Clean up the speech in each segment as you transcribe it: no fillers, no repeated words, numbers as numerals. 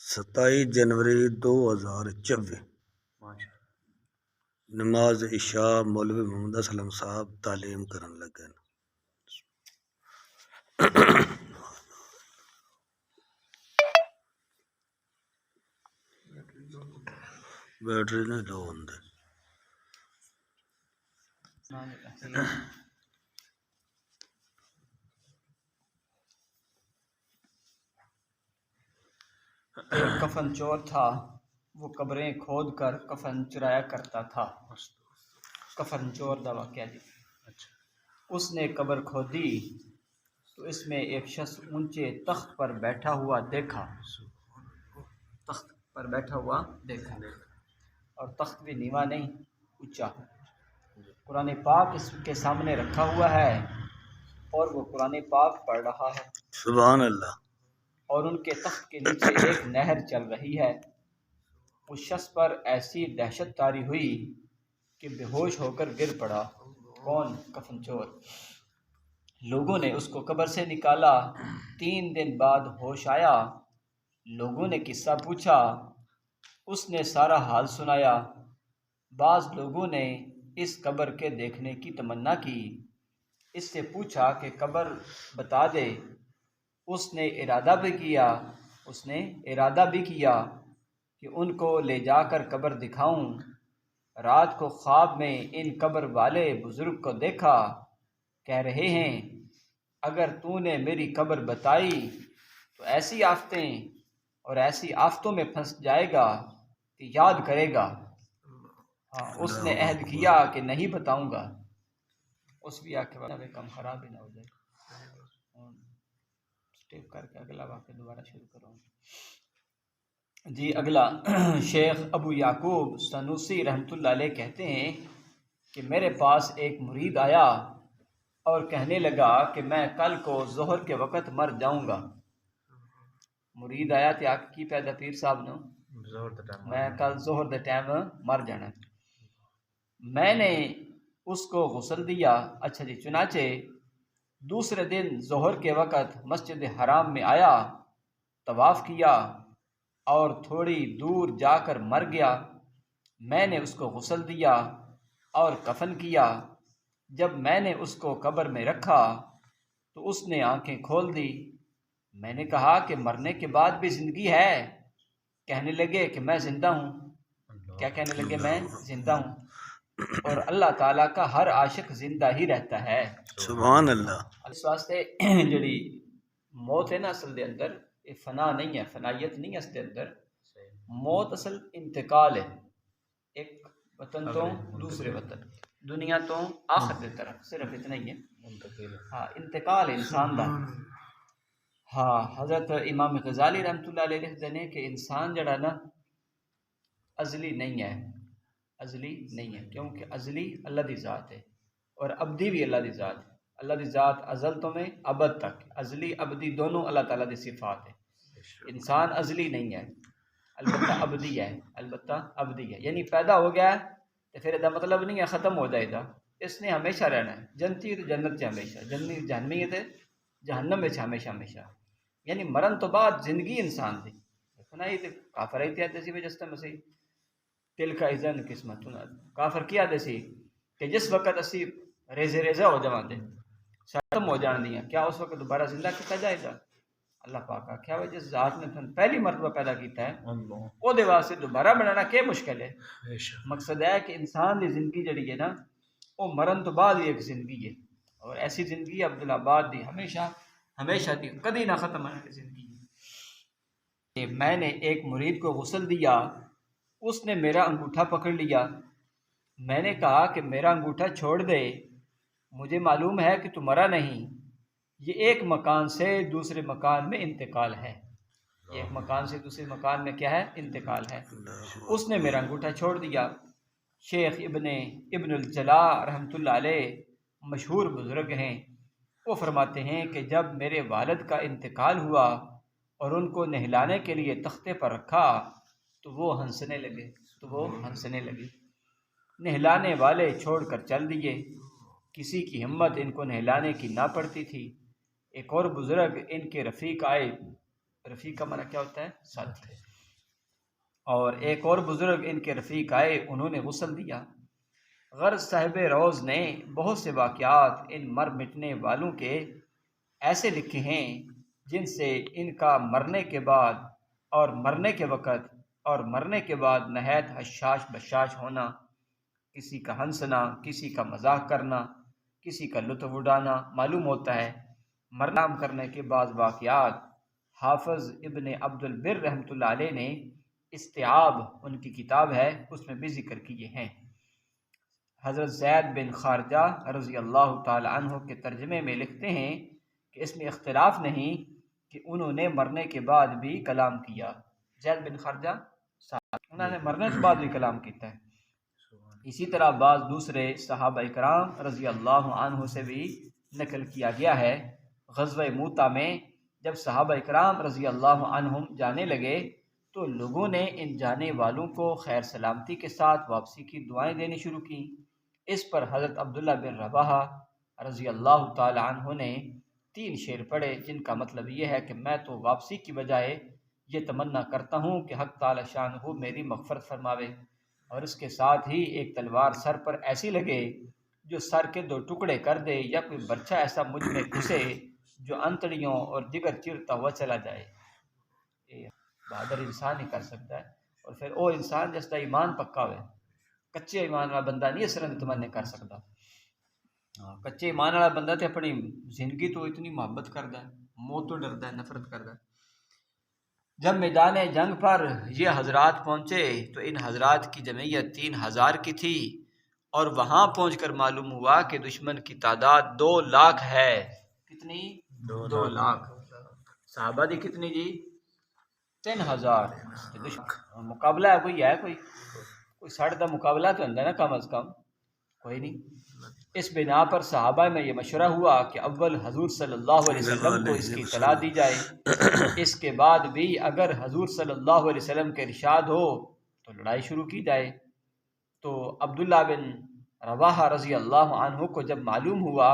27 جنوری 2024 نماز عشاء مولوی محمد اسلم صاحب تعلیم کرن لگے بیٹری نہیں لو ہوندے ایک کفن چور تھا، وہ قبریں کھود کر کفن چرایا کرتا تھا۔ کفن چور دا واقعہ جی۔ اس نے قبر کھودی تو اس میں ایک شخص اونچے تخت پر بیٹھا ہوا دیکھا، اور تخت بھی نیوا نہیں، اونچا۔ قرآن پاک اس کے سامنے رکھا ہوا ہے اور وہ قرآن پاک پڑھ رہا ہے، سبحان اللہ۔ اور ان کے تخت کے نیچے ایک نہر چل رہی ہے۔ اس شخص پر ایسی دہشت طاری ہوئی کہ بے ہوش ہو کر گر پڑا۔ کون؟ کفن چور۔ لوگوں نے اس کو قبر سے نکالا۔ 3 دن بعد ہوش آیا۔ لوگوں نے قصہ پوچھا، اس نے سارا حال سنایا۔ بعض لوگوں نے اس قبر کے دیکھنے کی تمنا کی۔ اس سے پوچھا کہ قبر بتا دے۔ اس نے ارادہ بھی کیا کہ ان کو لے جا کر قبر دکھاؤں۔ رات کو خواب میں ان قبر والے بزرگ کو دیکھا، کہہ رہے ہیں اگر تو نے میری قبر بتائی تو ایسی آفتیں اور ایسی آفتوں میں پھنس جائے گا کہ یاد کرے گا۔ اس نے عہد کیا کہ نہیں بتاؤں گا۔ اس بھی آ کے کم خراب ہی نہ ہو جائے۔ سٹیپ کر کے اگلا واقعہ دوبارہ شروع کروں جی۔ اگلا شیخ ابو یعقوب سنوسی رحمۃ اللہ علیہ کہتے ہیں کہ میرے پاس ایک مرید آیا اور کہنے لگا کہ میں کل کو ظہر کے وقت مر جاؤں گا۔ مرید آیا تھا کی پیدا پیر صاحب نے، میں کل ظہر دے ٹائم مر جانا۔ میں نے اس کو غسل دیا۔ اچھا جی۔ چنانچہ دوسرے دن ظہر کے وقت مسجد حرام میں آیا، طواف کیا اور تھوڑی دور جا کر مر گیا۔ میں نے اس کو غسل دیا اور کفن کیا۔ جب میں نے اس کو قبر میں رکھا تو اس نے آنکھیں کھول دی۔ میں نے کہا کہ مرنے کے بعد بھی زندگی ہے؟ کہنے لگے کہ میں زندہ ہوں۔ کیا کہنے لگے؟ میں زندہ ہوں۔ اور اللہ تعالیٰ کا ہر عاشق زندہ ہی رہتا ہے، سبحان اللہ۔ اس واسطے جڑی موت ہے نا اصل دے اندر یہ فنا نہیں ہے، فنائیت نہیں ہے اس دے اندر۔ موت اصل انتقال ہے، ایک وطن تو دوسرے وطن، دنیا تو آخر دے طرف، صرف اتنا ہی ہے۔ ہاں، انتقال ہے انسان دا۔ ہاں، حضرت امام غزالی رحمۃ اللہ علیہ لکھتے ہیں کہ انسان جڑا نا ازلی نہیں ہے، ازلی نہیں ہے، کیونکہ ازلی اللہ دی ذات ہے اور ابدی بھی اللہ دی ذات ہے۔ اللہ دی ذات ازل تو میں ابد تک، ازلی ابدی دونوں اللہ تعالیٰ دی صفات ہے۔ انسان ازلی نہیں ہے، البتہ ابدی ہے، البتہ ابدی ہے، یعنی پیدا ہو گیا ہے تو پھر یہ مطلب نہیں ہے ختم ہو جائے گا، اس نے ہمیشہ رہنا ہے۔ جنتی تو جنت سے ہمیشہ، جنتی جہنمی ہے جہنم میں ہمیشہ ہمیشہ، یعنی مرن تو بعد زندگی انسان دی دیکھنا یہ کافر ہی تھے سی وجہ سے مسیح دل کا اذن قسمت کافر کیا دیسی کہ جس وقت اسی ریزے ریزہ ہو جاندے ختم ہو جان دیا، کیا اس وقت دوبارہ زندہ کیا جائے گا؟ اللہ پاک کیا وجہ جس ذات نے پہلی مرتبہ پیدا کیتا ہے وہ دے واسطے دوبارہ بنانا کیا مشکل ہے؟ مقصد ہے کہ انسان دی زندگی جڑی ہے نا وہ مرن تو بعد ہی ایک زندگی ہے، اور ایسی زندگی عبدالآباد دی ہمیشہ ہمیشہ دی کدی نہ ختم ہونے کی زندگی ہے۔ میں نے ایک مرید کو غسل دیا، اس نے میرا انگوٹھا پکڑ لیا۔ میں نے کہا کہ میرا انگوٹھا چھوڑ دے، مجھے معلوم ہے کہ تو مرا نہیں۔ یہ ایک مکان سے دوسرے مکان میں انتقال ہے، ایک مکان سے دوسرے مکان میں کیا ہے؟ انتقال ہے۔ اس نے میرا انگوٹھا چھوڑ دیا۔ شیخ ابن الجلا رحمۃ اللہ علیہ مشہور بزرگ ہیں، وہ فرماتے ہیں کہ جب میرے والد کا انتقال ہوا اور ان کو نہلانے کے لیے تختے پر رکھا تو وہ ہنسنے لگے۔ نہلانے والے چھوڑ کر چل دیے، کسی کی ہمت ان کو نہلانے کی نہ پڑتی تھی۔ ایک اور بزرگ ان کے رفیق آئے، رفیق کا معنی کیا ہوتا ہے؟ ساتھی۔ اور ایک اور بزرگ ان کے رفیق آئے، انہوں نے غسل دیا۔ غرض صاحب روز نے بہت سے واقعات ان مر مٹنے والوں کے ایسے لکھے ہیں جن سے ان کا مرنے کے بعد اور مرنے کے وقت اور مرنے کے بعد نہایت حشاش بشاش ہونا، کسی کا ہنسنا، کسی کا مذاق کرنا، کسی کا لطف اٹھانا معلوم ہوتا ہے۔ مرنام کرنے کے بعض واقعات حافظ ابن عبد البر رحمۃ اللہ علیہ نے استیعاب، ان کی کتاب ہے، اس میں بھی ذکر کیے ہیں۔ حضرت زید بن خارجہ رضی اللہ تعالی عنہ کے ترجمے میں لکھتے ہیں کہ اس میں اختلاف نہیں کہ انہوں نے مرنے کے بعد بھی کلام کیا۔ زید بن خارجہ انہوں نے مرنے کے بعد بھی کلام کیتا ہے۔ اسی طرح بعض دوسرے صحابہ اکرام رضی اللہ عنہ سے بھی نقل کیا گیا ہے۔ غزوہ موتا میں جب صحابہ اکرام رضی اللہ عنہم جانے لگے تو لوگوں نے ان جانے والوں کو خیر سلامتی کے ساتھ واپسی کی دعائیں دینی شروع کی۔ اس پر حضرت عبداللہ بن رواحہ رضی اللہ تعالی عنہ نے 3 شعر پڑھے، جن کا مطلب یہ ہے کہ میں تو واپسی کی بجائے یہ تمنا کرتا ہوں کہ حق تعالی شانہ میری مغفرت فرماوے، اور اس کے ساتھ ہی ایک تلوار سر پر ایسی لگے جو سر کے 2 ٹکڑے کر دے، یا کوئی برچہ ایسا مجھ میں گھسے جو انتڑیوں اور جگر چیرتا ہوا چلا جائے۔ یہ بہادر انسان ہی کر سکتا ہے، اور پھر وہ انسان جس کا ایمان پکا ہوئے، کچے ایمان والا بندہ نہیں اس طرح تمنا کر سکتا۔ کچے ایمان والا بندہ تو اپنی زندگی تو اتنی محبت کرتا ہے، موت تو ڈرتا ہے، نفرت کرتا ہے۔ جب میدان جنگ پر یہ حضرات پہنچے تو ان حضرات کی جمعیت 3000 کی تھی، اور وہاں پہنچ کر معلوم ہوا کہ دشمن کی تعداد 2 لاکھ ہے۔ کتنی؟ 2 لاکھ۔ صحابہ دی کتنی جی؟ 3000۔ مقابلہ ہے کوئی 60 کا مقابلہ تو ہوتا ہے نا، کم از کم کوئی نہیں۔ اس بنا پر صحابہ میں یہ مشورہ ہوا کہ اول حضور صلی اللہ علیہ وسلم کو اس کی اطلاع دی جائے، اس کے بعد بھی اگر حضور صلی اللہ علیہ وسلم کے ارشاد ہو تو لڑائی شروع کی جائے۔ تو عبداللہ بن رواحہ رضی اللہ عنہ کو جب معلوم ہوا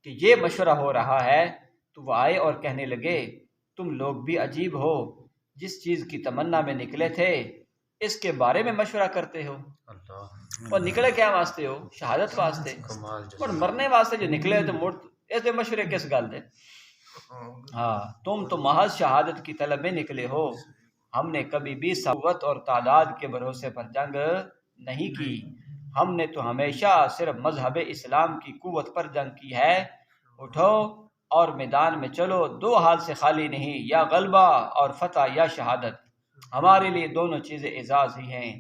کہ یہ مشورہ ہو رہا ہے تو وہ آئے اور کہنے لگے، تم لوگ بھی عجیب ہو، جس چیز کی تمنا میں نکلے تھے اس کے بارے میں مشورہ کرتے ہو، اور نکلے کیا واسطے ہو؟ شہادت واسطے، اور مرنے واسطے جو نکلے تو مڑ ایسے مشورے کس گل دے؟ ہاں، تم تو محض شہادت کی طلب میں نکلے ہو، ہم نے کبھی بھی قوت اور تعداد کے بھروسے پر جنگ نہیں کی، ہم نے تو ہمیشہ صرف مذہب اسلام کی قوت پر جنگ کی ہے۔ اٹھو اور میدان میں چلو، 2 حال سے خالی نہیں، یا غلبہ اور فتح یا شہادت، ہمارے لیے دونوں چیزیں اعزاز ہی ہیں۔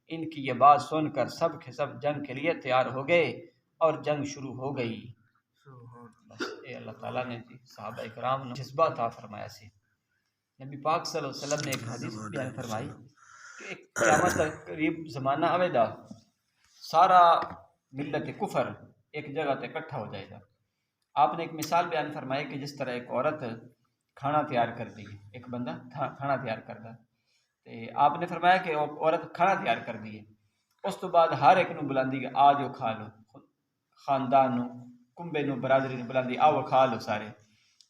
ان کی یہ بات سن کر سب کے سب جنگ کے لیے تیار ہو گئے اور جنگ شروع ہو گئی۔ بس اے اللہ تعالیٰ نے صحابہ اکرام نے جذبہ عطا فرمایا سی۔ نبی پاک صلی اللہ علیہ وسلم نے ایک حدیث بیان فرمائی کہ ایک قیامت تک قریب زمانہ آئے گا، سارا ملت کفر ایک جگہ تے اکٹھا ہو جائے گا۔ آپ نے ایک مثال بیان فرمائی کہ جس طرح ایک عورت کھانا تیار کرتی ہے، ایک بندہ کھانا تیار کرتا ہے، تو آپ نے فرمایا کہ عورت کھانا تیار کر دی ہے، اس تو بعد ہر ایک نو بلاندی کہ آ جو کھا لو، خاندان نو، کنبے نو، برادری نو بلاندی آو کھا لو سارے۔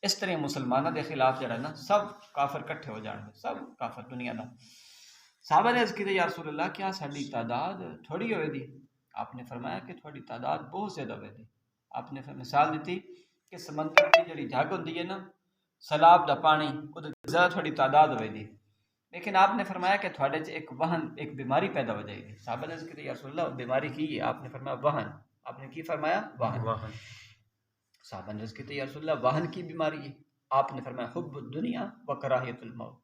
اس طرح مسلمانوں کے خلاف جڑا نا سب کافر کٹھے ہو جان گے، سب کافر دنیا دا۔ صحابہ نے عرض کی یا رسول اللہ کیا ساری تعداد تھوڑی ہوئے دی؟ آپ نے فرمایا کہ تھوڑی تعداد بہت زیادہ ہوئے دی۔ آپ نے مثال دیتی کہ سمندر کی جڑی جھگ ہوندی ہے نا، سیلاب دا پانی، وہ زیادہ تھوڑی تعداد ہوئے دی، لیکن آپ نے فرمایا کہ تھوڑے ایک وہن، ایک بیماری پیدا ہو جائے گی۔ صحابہ نے عرض کی یا رسول اللہ بیماری کی ہے؟ آپ نے فرمایا وہن۔ آپ نے کی فرمایا؟ وہن۔ صحابہ نے عرض کی یا رسول اللہ وہن کی بیماری ہے؟ آپ نے فرمایا حب الدنیا و کراہیت الموت،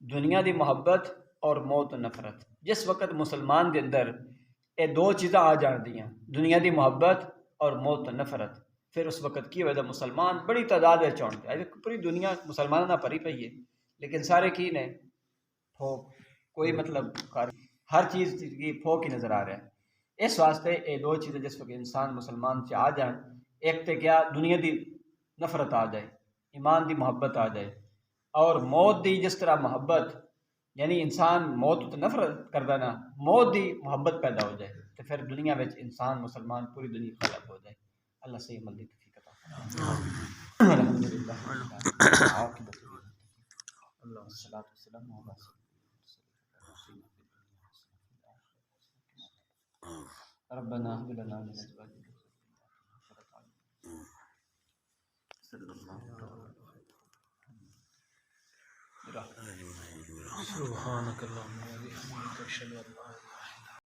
دنیا دی محبت اور موت و نفرت۔ جس وقت مسلمان دے اندر یہ 2 چیزاں آ جان دیاں، دنیا دی محبت اور موت و نفرت، پھر اس وقت کی وجہ مسلمان بڑی تعداد ہے چونتے، پوری دنیا مسلمانوں نہ بھری پئی ہے، لیکن سارے کی نے پھوک، کوئی مطلب ہر چیز کی پھوک ہی نظر آ رہا ہے۔ اس واسطے یہ 2 چیزیں جس وقت انسان مسلمان سے آ جائیں، ایک تے کیا دنیا دی نفرت آ جائے، ایمان دی محبت آ جائے، اور موت دی جس طرح محبت، یعنی انسان موت تو نفرت کردا نا، موت دی محبت پیدا ہو جائے تو پھر دنیا میں انسان مسلمان پوری دنیا خلق ہو جائے۔ اللہ صحیح عمل دی توفیق عطا فرمائے۔ الحمدللہ اللہ والصلاۃ والسلام علی ربنا هب لنا من ازواجنا صلی اللہ علیہ وسلم. سبحانك اللهم وبحمدك اشهد ان لا اله الا انت